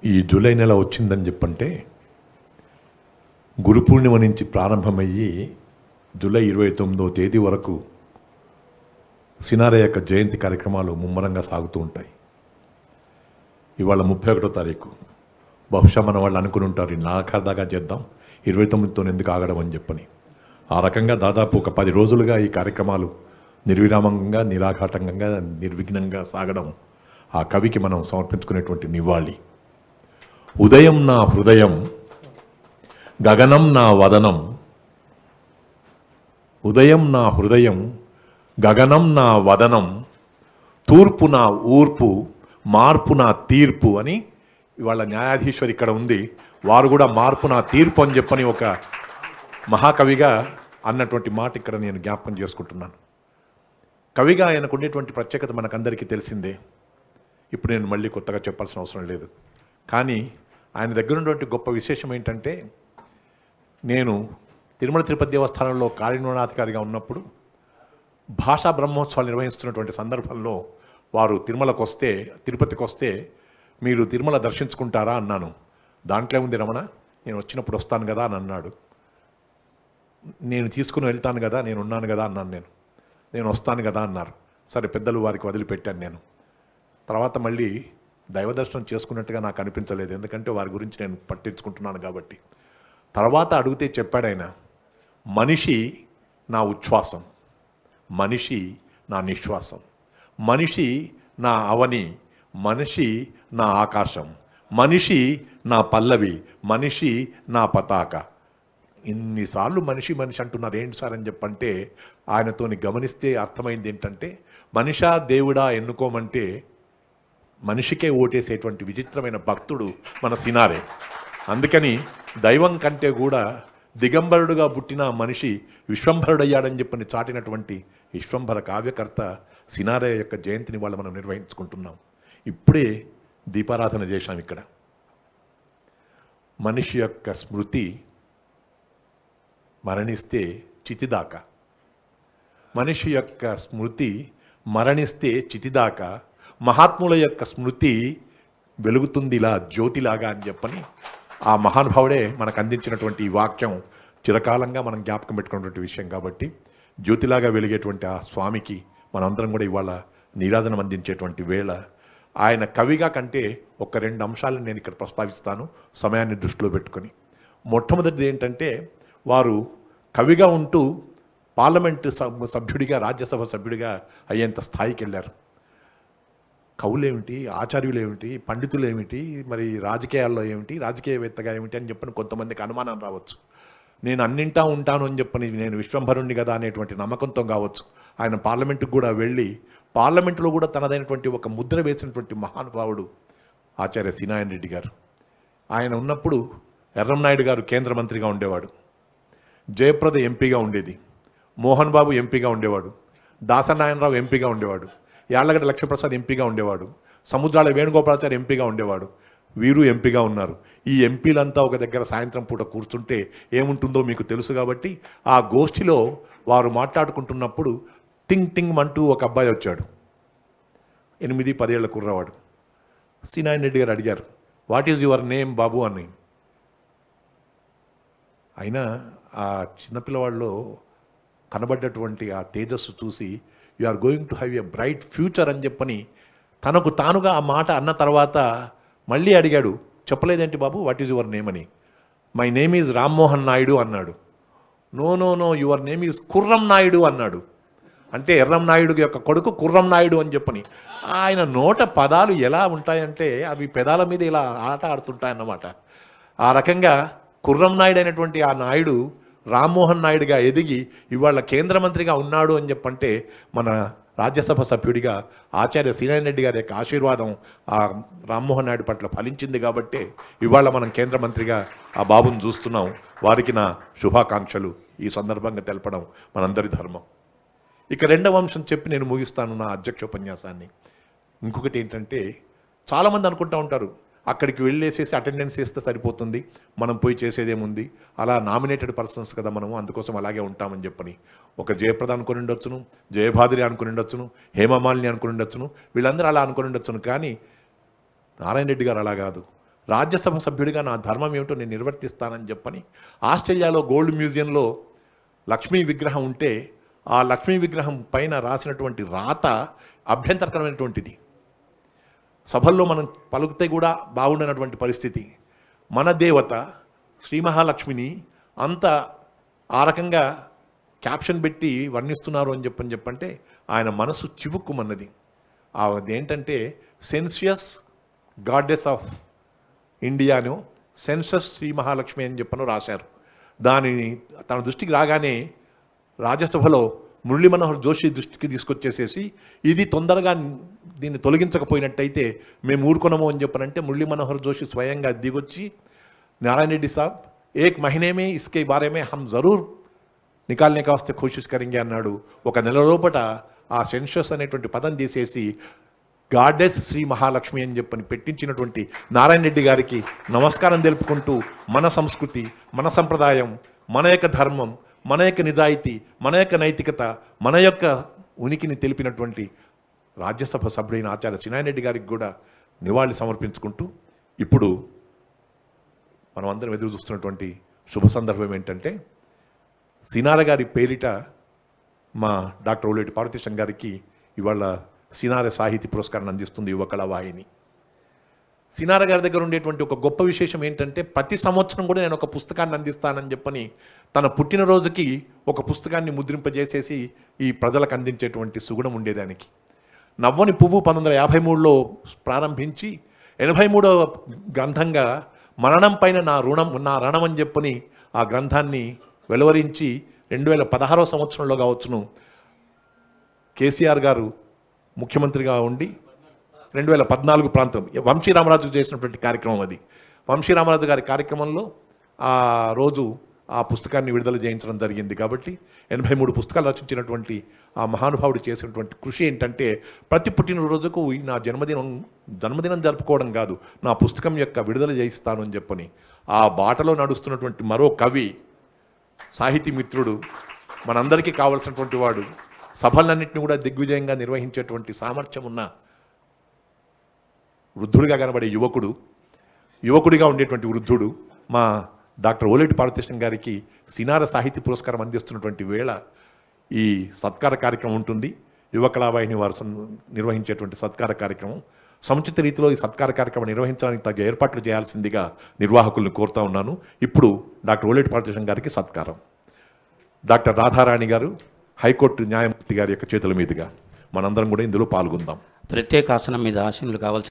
ఈ జూలై నెల వచ్చిందని చెప్పంటే గురు పూర్ణిమ నుంచి ప్రారంభమయ్యి జూలై 29వ తేదీ వరకు సినారే యొక్క జయంతి కార్యక్రమాలు ముమ్మరంగా సాగుతూ ఉంటాయి. ఇవాళ 31వ తారీఖు. బహుశా మన వాళ్ళు అనుకుని ఉంటారు నాకదాగా చేద్దాం 29తో ఎందుకు ఆగడం అని చెప్పని. ఆ రకంగా దాదాపు ఒక 10 రోజులుగా ఈ కార్యక్రమాలు నిర్విరామంగా నిరాఘాటంగా నిర్విఘ్నంగా సాగడం ఆ కవికి మనం సమర్పించుకునేటువంటి నివాళి. ఉదయం నా హృదయం, గగనం నా వదనం. ఉదయం నా హృదయం, గగనం నా వదనం, తూర్పు నా ఊర్పు, మార్పు నా తీర్పు అని ఇవాళ న్యాయాధీశ్వరి ఇక్కడ ఉంది. వారు కూడా మార్పు నా తీర్పు అని చెప్పని ఒక మహాకవిగా అన్నటువంటి మాట ఇక్కడ నేను జ్ఞాపకం చేసుకుంటున్నాను. కవిగా ఆయనకు ఉండేటువంటి ప్రత్యేకత మనకందరికీ తెలిసిందే. ఇప్పుడు నేను మళ్ళీ కొత్తగా చెప్పాల్సిన అవసరం లేదు. కానీ ఆయన దగ్గర ఉన్నటువంటి గొప్ప విశేషం ఏంటంటే, నేను తిరుమల తిరుపతి దేవస్థానంలో కార్యనిర్వహణాధికారిగా ఉన్నప్పుడు భాషా బ్రహ్మోత్సవాలు నిర్వహిస్తున్నటువంటి సందర్భంలో వారు తిరుపతికి వస్తే మీరు తిరుమల దర్శించుకుంటారా అన్నాను. దాంట్లో ఉంది రమణ, నేను వచ్చినప్పుడు వస్తాను కదా అని అన్నాడు. నేను తీసుకుని వెళ్తాను కదా, నేను ఉన్నాను కదా అన్నాను. నేను వస్తాను కదా అన్నారు. సరే పెద్దలు వారికి వదిలిపెట్టాను. నేను తర్వాత మళ్ళీ దైవ దర్శనం చేసుకున్నట్టుగా నాకు అనిపించలేదు, ఎందుకంటే వారి గురించి నేను పట్టించుకుంటున్నాను కాబట్టి. తర్వాత అడిగితే చెప్పాడు ఆయన, మనిషి నా ఉచ్ఛ్వాసం, మనిషి నా నిశ్వాసం, మనిషి నా అవని, మనిషి నా ఆకాశం, మనిషి నా పల్లవి, మనిషి నా పతాక. ఇన్నిసార్లు మనిషి మనిషి అంటున్నారు ఏంటి సార్ అని చెప్పంటే, ఆయనతోని గమనిస్తే అర్థమైంది ఏంటంటే, మనిషా దేవుడా ఎన్నుకోమంటే మనిషికే ఓటేసేటువంటి విచిత్రమైన భక్తుడు మన సినారే. అందుకని దైవం కంటే కూడా దిగంబరుడుగా పుట్టిన మనిషి విశ్వంభరుడయ్యాడని చెప్పని చాటినటువంటి విశ్వంభర కావ్యకర్త సినారే యొక్క జయంతిని వాళ్ళు మనం నిర్వహించుకుంటున్నాం. ఇప్పుడే దీపారాధన చేశాం ఇక్కడ. మనిషి యొక్క స్మృతి మరణిస్తే చితిదాకా, మనిషి యొక్క స్మృతి మరణిస్తే చితిదాకా, మహాత్ముల యొక్క స్మృతి వెలుగుతుంది ఇలా జ్యోతిలాగా అని చెప్పని ఆ మహానుభావుడే మనకు అందించినటువంటి ఈ వాక్యం చిరకాలంగా మనం జ్ఞాపకం పెట్టుకున్నటువంటి విషయం. కాబట్టి జ్యోతిలాగా వెలిగేటువంటి ఆ స్వామికి మనందరం కూడా ఇవాళ నీరాజనం అందించేటువంటి వేళ. ఆయన కవిగా కంటే ఒక 2 అంశాలను నేను ఇక్కడ ప్రస్తావిస్తాను సమయాన్ని దృష్టిలో పెట్టుకొని. మొట్టమొదటిది ఏంటంటే, వారు కవిగా ఉంటూ పార్లమెంటు సభ్యుడిగా, రాజ్యసభ సభ్యుడిగా అయ్యేంత స్థాయికి వెళ్ళారు. కవులేమిటి, ఆచార్యులేమిటి, పండితులేమిటి, మరి రాజకీయాల్లో ఏమిటి, రాజకీయవేత్తగా ఏమిటి అని చెప్పని కొంతమందికి అనుమానం రావచ్చు. నేను అన్నింటా ఉంటాను అని చెప్పని, నేను విశ్వంభరుణ్ణి కదా అనేటువంటి నమ్మకంతో కావచ్చు ఆయన పార్లమెంటుకు కూడా వెళ్ళి పార్లమెంటులో కూడా తనదైనటువంటి ఒక ముద్ర వేసినటువంటి మహానుభావుడు ఆచార్య సీనారాయణ రెడ్డి గారు. ఆయన ఉన్నప్పుడు ఎర్రంనాయుడు గారు కేంద్ర మంత్రిగా ఉండేవాడు, జయప్రద ఎంపీగా ఉండేది, మోహన్ బాబు ఎంపీగా ఉండేవాడు, దాసనారాయణరావు ఎంపీగా ఉండేవాడు, యాళ్లగడ్డ లక్ష్మీప్రసాద్ ఎంపీగా ఉండేవాడు, సముద్రాల వేణుగోపాలాచారి ఎంపీగా ఉండేవాడు, వీరు ఎంపీగా ఉన్నారు. ఈ ఎంపీలంతా ఒక దగ్గర సాయంత్రం పూట కూర్చుంటే ఏముంటుందో మీకు తెలుసు కాబట్టి ఆ గోష్ఠిలో వారు మాట్లాడుకుంటున్నప్పుడు టింగ్ టింగ్ అంటూ ఒక అబ్బాయి వచ్చాడు, 8-10 ఏళ్ల కుర్రవాడు. సీనారాయణ రెడ్డి గారు అడిగారు, వాట్ ఈజ్ యువర్ నేమ్ బాబు అని. అయినా ఆ చిన్నపిల్లవాడిలో కనబడ్డటువంటి ఆ తేజస్సు చూసి, you are going to have a bright future అని చెప్పని తనకు తానుగా ఆ మాట అన్న తర్వాత మళ్ళీ అడిగాడు, చెప్పలేదేంటి బాబు, వాట్ ఈజ్ యువర్ నేమ్ అని. My name is Rammohan Naidu అన్నాడు. No no no, your name is Kurram Naidu అన్నాడు. అంటే ఎర్రం నాయుడు యొక్క కొడుకు కుర్రం నాయుడు అని చెప్పని. ఆయన నోట పదాలు ఎలా ఉంటాయంటే అవి పెదాల మీద ఇలా ఆట ఆడుతుంటాయన్నమాట. ఆ రకంగా కుర్రం నాయుడు అయినటువంటి ఆ నాయుడు రామ్మోహన్ నాయుడుగా ఎదిగి ఇవాళ కేంద్ర మంత్రిగా ఉన్నాడు అని చెప్పంటే మన రాజ్యసభ సభ్యుడిగా ఆచార్య సీనారాయణ రెడ్డి గారి యొక్క ఆశీర్వాదం ఆ రామ్మోహన్ నాయుడు పట్ల ఫలించింది. కాబట్టి ఇవాళ మనం కేంద్ర మంత్రిగా ఆ బాబుని చూస్తున్నాం. వారికి నా శుభాకాంక్షలు ఈ సందర్భంగా తెలపడం మనందరి ధర్మం. ఇక 2వ అంశం చెప్పి నేను ముగిస్తాను నా అధ్యక్షోపన్యాసాన్ని. ఇంకొకటి ఏంటంటే, చాలామంది అనుకుంటూ ఉంటారు అక్కడికి వెళ్ళేసేసి అటెండెన్స్ చేస్తే సరిపోతుంది, మనం పోయి చేసేదేముంది, అలా నామినేటెడ్ పర్సన్స్ కదా మనము, అందుకోసం అలాగే ఉంటామని చెప్పని. ఒక జయప్రద అనుకుని ఉండొచ్చును, జయభాద్రి అనుకుని ఉండొచ్చును, హేమమాలిని అనుకుని ఉండొచ్చును, వీళ్ళందరూ అలా అనుకుని ఉండొచ్చును. కానీ నారాయణ రెడ్డి గారు అలా కాదు. రాజ్యసభ సభ్యుడిగా నా ధర్మం ఏమిటో నేను నిర్వర్తిస్తానని చెప్పని ఆస్ట్రేలియాలో గోల్డ్ మ్యూజియంలో లక్ష్మీ విగ్రహం ఉంటే ఆ లక్ష్మీ విగ్రహం పైన రాసినటువంటి రాత అభ్యంతరకరమైనటువంటిది. సభల్లో మనం పలుకుతే కూడా బాగుండనటువంటి పరిస్థితి. మన దేవత శ్రీ మహాలక్ష్మిని అంత ఆ రకంగా క్యాప్షన్ పెట్టి వర్ణిస్తున్నారు అని చెప్పంటే ఆయన మనసు చివుక్కుమన్నది. అదేంటంటే సెన్సియస్ గాడ్డెస్ ఆఫ్ ఇండియాను సెన్సస్ శ్రీ మహాలక్ష్మి అని చెప్పను రాశారు. దానిని తన దృష్టికి రాగానే రాజ్యసభలో మురళీ మనోహర్ జోషి దృష్టికి తీసుకొచ్చేసేసి ఇది తొందరగా దీన్ని తొలగించకపోయినట్టయితే మేము ఊరుకున్నాము అని చెప్పనంటే మురళీ మనోహర్ జోషి స్వయంగా దిగొచ్చి नारायण रेड्डी साहब एक महीने में इसके बारे में हम ज़रूर निकालने का वास्ते कोशिश करेंगे అన్నాడు. ఒక నెల లోపట ఆ సెన్సస్ అనేటువంటి పదం తీసేసి గాడెస్ శ్రీ మహాలక్ష్మి అని చెప్పని పెట్టించినటువంటి నారాయణ రెడ్డి గారికి నమస్కారం తెలుపుకుంటూ మన సంస్కృతి, మన సంప్రదాయం, మన యొక్క ధర్మం, మన యొక్క నిజాయితీ, మన యొక్క నైతికత, మన యొక్క ఉనికిని తెలిపినటువంటి రాజ్యసభ సభ్యుడైన ఆచార్య సినాయన రెడ్డి గారికి కూడా నివాళి సమర్పించుకుంటూ ఇప్పుడు మనం అందరం ఎదురు చూస్తున్నటువంటి శుభ సందర్భం ఏంటంటే సినార గారి పేరిట మా డాక్టర్ ఓలేటి పార్వతీశం గారికి ఇవాళ సినార సాహితీ పురస్కారాన్ని అందిస్తుంది యువ కళావాహిని. సినార గారి దగ్గర ఉండేటువంటి ఒక గొప్ప విశేషం ఏంటంటే ప్రతి సంవత్సరం కూడా నేను ఒక పుస్తకాన్ని అందిస్తానని చెప్పని తన పుట్టినరోజుకి ఒక పుస్తకాన్ని ముద్రింపజేసేసి ఈ ప్రజలకు అందించేటువంటి సుగుణం ఉండేదానికి. నవ్వని పువ్వు 1953లో ప్రారంభించి 83వ గ్రంథంగా మరణం పైన నా రణం అని చెప్పని ఆ గ్రంథాన్ని వెలువరించి 2016వ సంవత్సరంలో కావచ్చును కేసీఆర్ గారు ముఖ్యమంత్రిగా ఉండి 2014 ప్రాంతం వంశీరామరాజు చేసినటువంటి కార్యక్రమం అది. వంశీరామరాజు గారి కార్యక్రమంలో ఆ రోజు ఆ పుస్తకాన్ని విడుదల చేయించడం జరిగింది. కాబట్టి 83 పుస్తకాలు రచించినటువంటి ఆ మహానుభావుడు చేసినటువంటి కృషి ఏంటంటే ప్రతి పుట్టినరోజుకు నా జన్మదినం జరుపుకోవడం కాదు, నా పుస్తకం యొక్క విడుదల చేయిస్తాను అని చెప్పని ఆ బాటలో నడుస్తున్నటువంటి మరో కవి, సాహితీ మిత్రుడు, మనందరికీ కావలసినటువంటి వాడు, సభలన్నింటినీ కూడా దిగ్విజయంగా నిర్వహించేటువంటి సామర్థ్యం ఉన్న వృద్ధుడిగా కనబడే యువకుడిగా ఉండేటువంటి వృద్ధుడు మా డాక్టర్ ఓలేటి పార్వతీశం గారికి సినార సాహితీ పురస్కారం అందిస్తున్నటువంటి వేళ ఈ సత్కార కార్యక్రమం ఉంటుంది. యువ కళావాహిని వారు నిర్వహించేటువంటి సత్కార కార్యక్రమం సముచిత రీతిలో ఈ సత్కార కార్యక్రమం నిర్వహించడానికి తగ్గ ఏర్పాట్లు చేయాల్సిందిగా నిర్వాహకులను కోరుతా ఉన్నాను. ఇప్పుడు డాక్టర్ ఓలేటి పార్వతీశం గారికి సత్కారం. డాక్టర్ రాధారాణి గారు హైకోర్టు న్యాయమూర్తి గారి యొక్క చేతుల మీదుగా మనందరం కూడా ఇందులో పాల్గొందాం. ప్రత్యేక ఆసనం మీద ఆసీనులు కావాల్సి